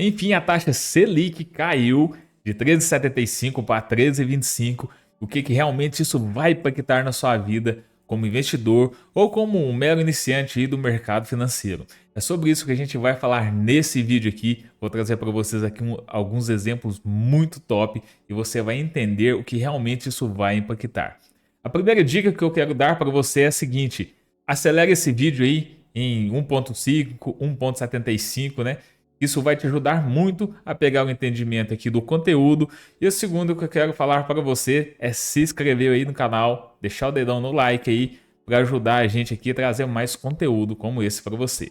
Enfim, a taxa Selic caiu de 13,75 para 13,25. O que realmente isso vai impactar na sua vida como investidor ou como um mero iniciante aí do mercado financeiro? É sobre isso que a gente vai falar nesse vídeo aqui. Vou trazer para vocês aqui alguns exemplos muito top e você vai entender o que realmente isso vai impactar. A primeira dica que eu quero dar para você é a seguinte: acelere esse vídeo aí em 1.5, 1.75, né? Isso vai te ajudar muito a pegar o entendimento aqui do conteúdo. E o segundo que eu quero falar para você é se inscrever aí no canal, deixar o dedão no like aí para ajudar a gente aqui a trazer mais conteúdo como esse para você.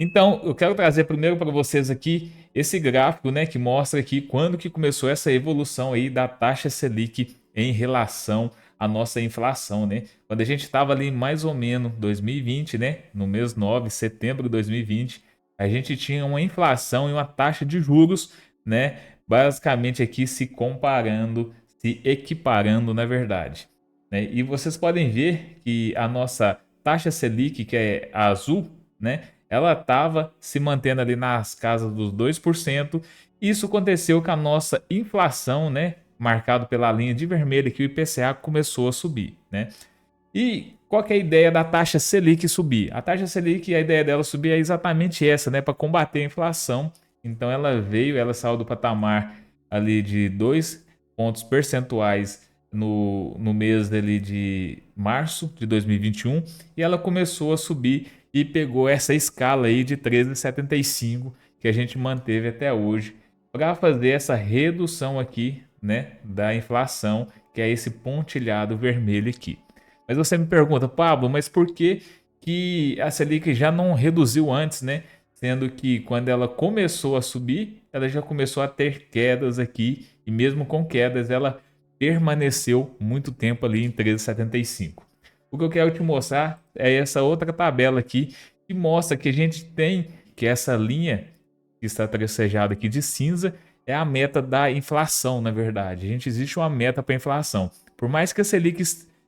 Então, eu quero trazer primeiro para vocês aqui esse gráfico, né, que mostra aqui quando que começou essa evolução aí da taxa Selic em relação à nossa inflação, né? Quando a gente estava ali mais ou menos 2020, né, no mês 9, setembro de 2020, a gente tinha uma inflação e uma taxa de juros, né, basicamente aqui se comparando, se equiparando na verdade, né? E vocês podem ver que a nossa taxa Selic, que é a azul, né, ela estava se mantendo ali nas casas dos 2%. Isso aconteceu com a nossa inflação, né, marcado pela linha de vermelho, que o IPCA começou a subir, né? E qual que é a ideia da taxa Selic subir? A taxa Selic, a ideia dela subir é exatamente essa, né, para combater a inflação. Então ela saiu do patamar ali de 2 pontos percentuais no mês ali de março de 2021 e ela começou a subir e pegou essa escala aí de 13,75 que a gente manteve até hoje para fazer essa redução aqui, né, da inflação, que é esse pontilhado vermelho aqui. Mas você me pergunta, Pablo, mas por que que a Selic já não reduziu antes, né? Sendo que quando ela começou a subir, ela já começou a ter quedas aqui, e mesmo com quedas, ela permaneceu muito tempo ali em 13,75. O que eu quero te mostrar é essa outra tabela aqui, que mostra que a gente tem que essa linha que está tracejada aqui de cinza é a meta da inflação, na verdade. Existe uma meta para a inflação. Por mais que a Selic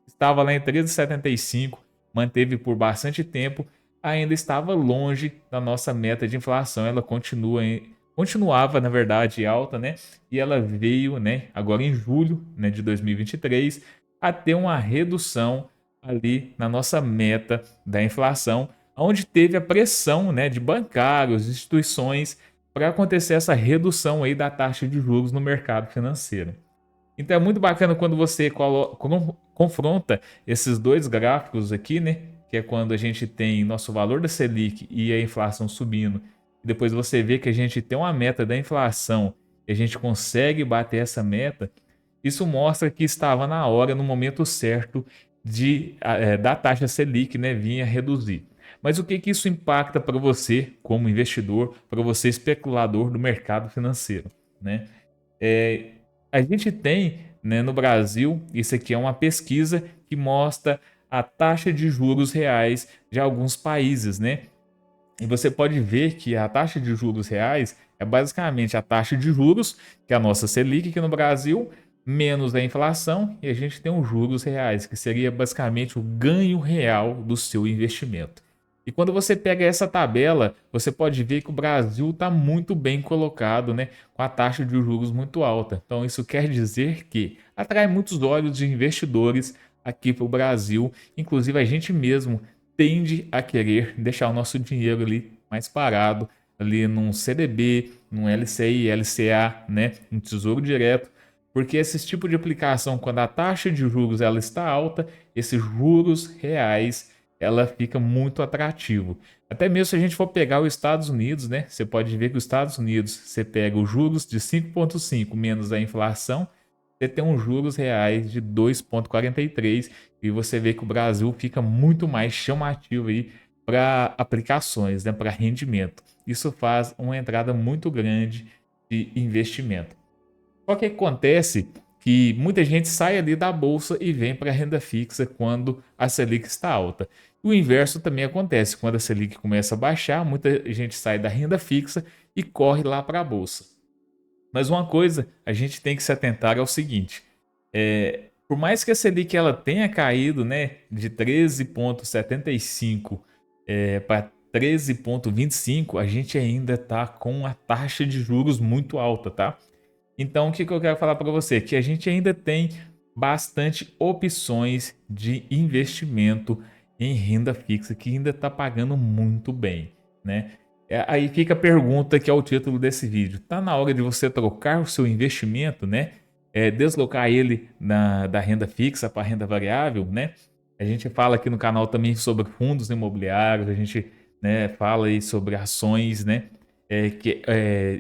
estava lá em 13,75, manteve por bastante tempo, ainda estava longe da nossa meta de inflação. Ela continuava, na verdade, alta, né? E ela veio, né, agora em julho, né, de 2023, a ter uma redução ali na nossa meta da inflação, onde teve a pressão, né, de bancários, instituições, para acontecer essa redução aí da taxa de juros no mercado financeiro. Então é muito bacana quando você confronta esses dois gráficos aqui, né? Que é quando a gente tem nosso valor da Selic e a inflação subindo. E depois você vê que a gente tem uma meta da inflação e a gente consegue bater essa meta. Isso mostra que estava na hora, no momento certo, da taxa Selic, né, vir a reduzir. Mas o que, que isso impacta para você como investidor, para você especulador do mercado financeiro, né? É, a gente tem, né, no Brasil, isso aqui é uma pesquisa que mostra a taxa de juros reais de alguns países, né? E você pode ver que a taxa de juros reais é basicamente a taxa de juros, que é a nossa Selic aqui no Brasil, menos a inflação, e a gente tem os juros reais, que seria basicamente o ganho real do seu investimento. E quando você pega essa tabela, você pode ver que o Brasil está muito bem colocado, né, com a taxa de juros muito alta. Então isso quer dizer que atrai muitos olhos de investidores aqui para o Brasil, inclusive a gente mesmo tende a querer deixar o nosso dinheiro ali mais parado, ali num CDB, num LCI, LCA, né, um tesouro direto, porque esse tipo de aplicação, quando a taxa de juros ela está alta, esses juros reais ela fica muito atrativo. Até mesmo se a gente for pegar os Estados Unidos, né, você pode ver que os Estados Unidos, você pega os juros de 5,5 menos a inflação, você tem uns juros reais de 2,43 e você vê que o Brasil fica muito mais chamativo aí para aplicações, né, para rendimento. Isso faz uma entrada muito grande de investimento. Só que acontece que muita gente sai ali da bolsa e vem para a renda fixa quando a Selic está alta. O inverso também acontece, quando a Selic começa a baixar, muita gente sai da renda fixa e corre lá para a bolsa. Mas uma coisa a gente tem que se atentar é o seguinte: por mais que a Selic ela tenha caído, né, de 13,75 13,25, a gente ainda está com a taxa de juros muito alta, tá? Então, o que eu quero falar para você? Que a gente ainda tem bastante opções de investimento em renda fixa que ainda está pagando muito bem, né? Aí fica a pergunta que é o título desse vídeo. Tá na hora de você trocar o seu investimento, né? Deslocar ele da renda fixa para a renda variável, né? A gente fala aqui no canal também sobre fundos imobiliários, a gente, né, fala aí sobre ações, né?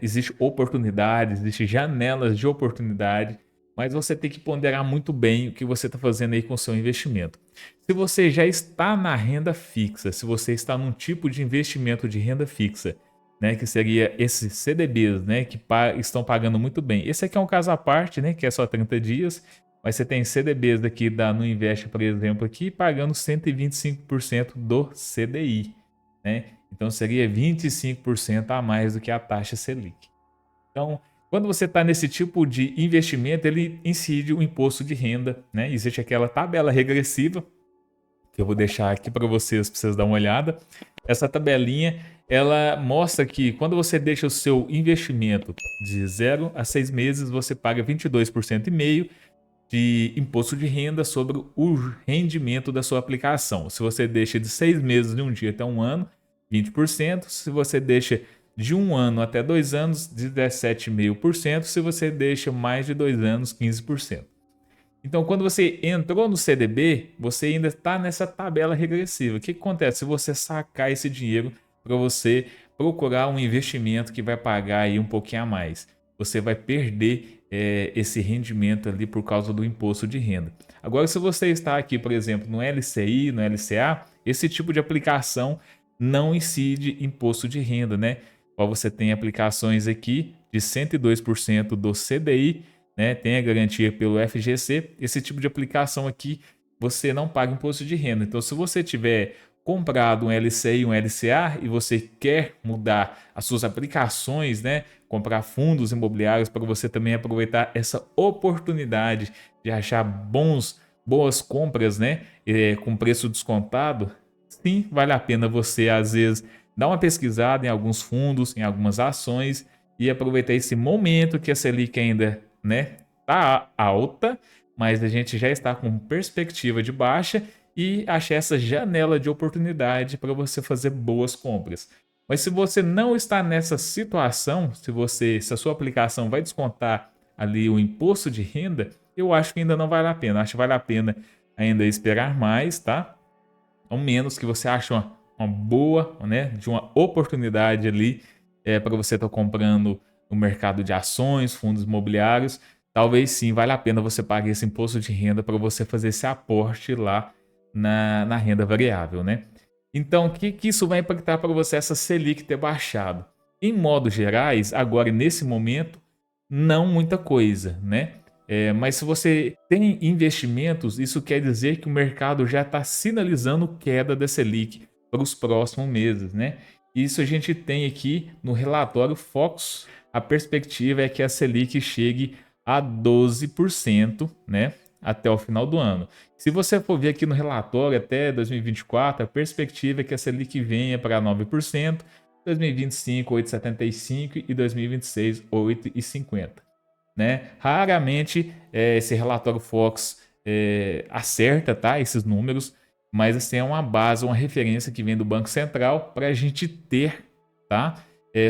Existe oportunidades, existe janelas de oportunidade, mas você tem que ponderar muito bem o que você está fazendo aí com o seu investimento. Se você já está na renda fixa, se você está num tipo de investimento de renda fixa, né, que seria esses CDBs, né, que estão pagando muito bem. Esse aqui é um caso à parte, né, que é só 30 dias, mas você tem CDBs daqui da Nuinvest, por exemplo, aqui pagando 125% do CDI, né? Então seria 25% a mais do que a taxa Selic. Então, quando você está nesse tipo de investimento, ele incide o imposto de renda, né? Existe aquela tabela regressiva que eu vou deixar aqui para vocês dar uma olhada. Essa tabelinha, ela mostra que quando você deixa o seu investimento de 0 a 6 meses, você paga 22,5% de imposto de renda sobre o rendimento da sua aplicação. Se você deixa de 6 meses de um dia até um ano, 20%. Se você deixa de um ano até 2 anos, 17,5%. Se você deixa mais de 2 anos, 15%. Então, quando você entrou no CDB, você ainda está nessa tabela regressiva. O que acontece se você sacar esse dinheiro para você procurar um investimento que vai pagar aí um pouquinho a mais? Você vai perder esse rendimento ali por causa do imposto de renda. Agora, se você está aqui, por exemplo, no LCI, no LCA, esse tipo de aplicação não incide imposto de renda, né? Você tem aplicações aqui de 102% do CDI, né, tem a garantia pelo FGC, esse tipo de aplicação aqui você não paga imposto de renda. Então, se você tiver comprado um LCI, um LCA e você quer mudar as suas aplicações, né, comprar fundos imobiliários para você também aproveitar essa oportunidade de achar boas compras, né, com preço descontado, sim, vale a pena você às vezes dar uma pesquisada em alguns fundos, em algumas ações e aproveitar esse momento que a Selic ainda, né, tá alta, mas a gente já está com perspectiva de baixa e achar essa janela de oportunidade para você fazer boas compras. Mas se você não está nessa situação, se a sua aplicação vai descontar ali o imposto de renda, eu acho que ainda não vale a pena. Acho que vale a pena ainda esperar mais, tá? Ao menos que você ache uma boa, né, de uma oportunidade ali para você estar comprando no mercado de ações, fundos imobiliários, talvez sim valha a pena você pagar esse imposto de renda para você fazer esse aporte lá na renda variável, né? Então, o que isso vai impactar para você essa Selic ter baixado? Em modos gerais, agora nesse momento, não muita coisa, né? Mas se você tem investimentos, isso quer dizer que o mercado já está sinalizando queda da Selic para os próximos meses, né? Isso a gente tem aqui no relatório Focus. A perspectiva é que a Selic chegue a 12%, né, até o final do ano. Se você for ver aqui no relatório até 2024, a perspectiva é que a Selic venha para 9%, 2025 8,75% e 2026 8,50%. Né? Raramente esse relatório Fox acerta, tá, esses números, mas assim, é uma base, uma referência que vem do Banco Central para a gente ter, tá,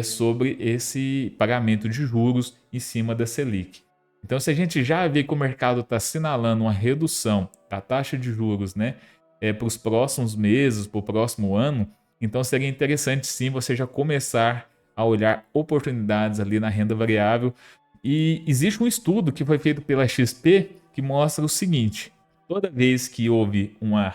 sobre esse pagamento de juros em cima da Selic. Então, se a gente já vê que o mercado está assinalando uma redução da taxa de juros, né, para os próximos meses, para o próximo ano, então seria interessante sim você já começar a olhar oportunidades ali na renda variável. E existe um estudo que foi feito pela XP que mostra o seguinte: toda vez que houve uma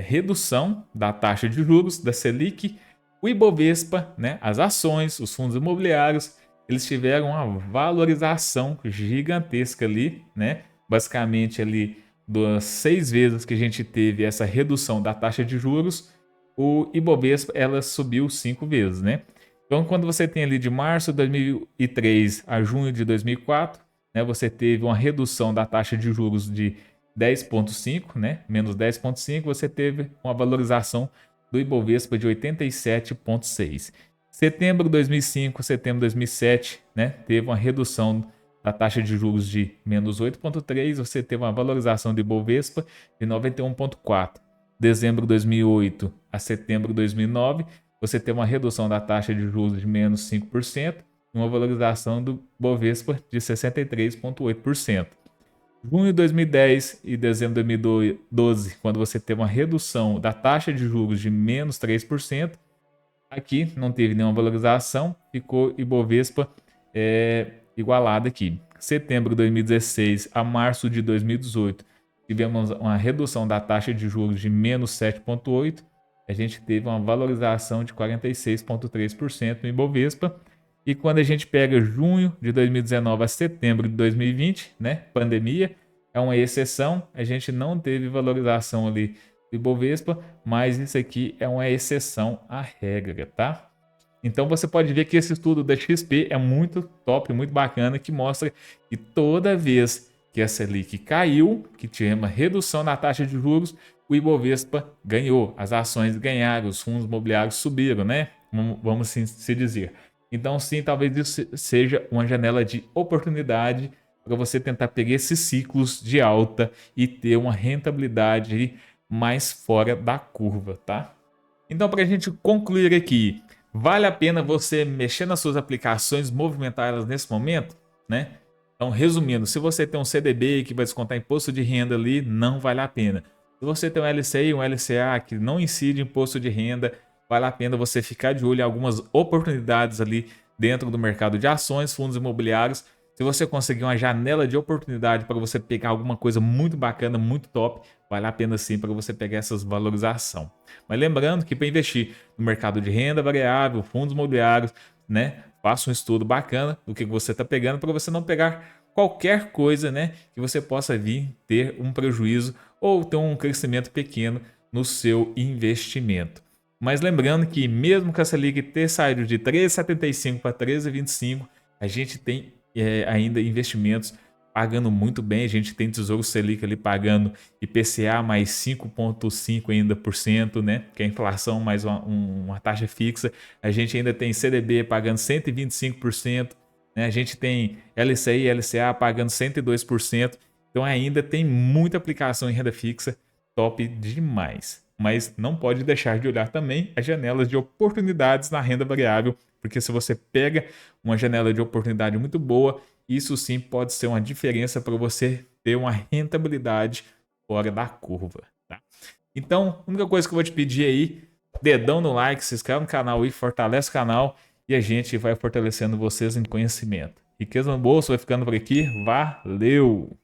redução da taxa de juros da Selic, o Ibovespa, né, as ações, os fundos imobiliários, eles tiveram uma valorização gigantesca ali, né? Basicamente ali das 6 vezes que a gente teve essa redução da taxa de juros, o Ibovespa ela subiu 5 vezes, né? Então, quando você tem ali de março de 2003 a junho de 2004, né, você teve uma redução da taxa de juros de 10,5, né, menos 10,5, você teve uma valorização do Ibovespa de 87,6. Setembro de 2005, setembro de 2007, né, teve uma redução da taxa de juros de menos 8,3, você teve uma valorização do Ibovespa de 91,4. Dezembro de 2008 a setembro de 2009, você teve uma redução da taxa de juros de menos 5% e uma valorização do Ibovespa de 63,8%. Junho de 2010 e dezembro de 2012, quando você teve uma redução da taxa de juros de menos 3%, aqui não teve nenhuma valorização, ficou Ibovespa igualado aqui. Setembro de 2016 a março de 2018, tivemos uma redução da taxa de juros de menos 7,8%, a gente teve uma valorização de 46,3% no Ibovespa. E quando a gente pega junho de 2019 a setembro de 2020, né, pandemia, é uma exceção, a gente não teve valorização ali do Ibovespa, mas isso aqui é uma exceção à regra, tá? Então você pode ver que esse estudo da XP é muito top, muito bacana, que mostra que toda vez que a Selic caiu, que tinha uma redução na taxa de juros, o Ibovespa ganhou, as ações ganharam, os fundos imobiliários subiram, né? Vamos assim se dizer. Então sim, talvez isso seja uma janela de oportunidade para você tentar pegar esses ciclos de alta e ter uma rentabilidade mais fora da curva, tá? Então, para a gente concluir aqui, vale a pena você mexer nas suas aplicações, movimentar elas nesse momento, né? Então, resumindo, se você tem um CDB que vai descontar imposto de renda ali, não vale a pena. Se você tem um LCI, um LCA que não incide imposto de renda, vale a pena você ficar de olho em algumas oportunidades ali dentro do mercado de ações, fundos imobiliários. Se você conseguir uma janela de oportunidade para você pegar alguma coisa muito bacana, muito top, vale a pena sim para você pegar essas valorização. Mas lembrando que para investir no mercado de renda variável, fundos imobiliários, né, faça um estudo bacana do que você está pegando para você não pegar qualquer coisa, né, que você possa vir ter um prejuízo ou ter um crescimento pequeno no seu investimento. Mas lembrando que mesmo com a Selic ter saído de 13,75 para 13,25, a gente tem ainda investimentos pagando muito bem. A gente tem Tesouro Selic ali pagando IPCA mais 5,5 ainda por cento, né? Que é a inflação mais uma taxa fixa. A gente ainda tem CDB pagando 125%, né? A gente tem LCI e LCA pagando 102%. Então ainda tem muita aplicação em renda fixa, top demais. Mas não pode deixar de olhar também as janelas de oportunidades na renda variável, porque se você pega uma janela de oportunidade muito boa, isso sim pode ser uma diferença para você ter uma rentabilidade fora da curva, tá? Então, a única coisa que eu vou te pedir aí, dedão no like, se inscreve no canal e fortalece o canal e a gente vai fortalecendo vocês em conhecimento. Riqueza no bolso vai ficando por aqui, valeu!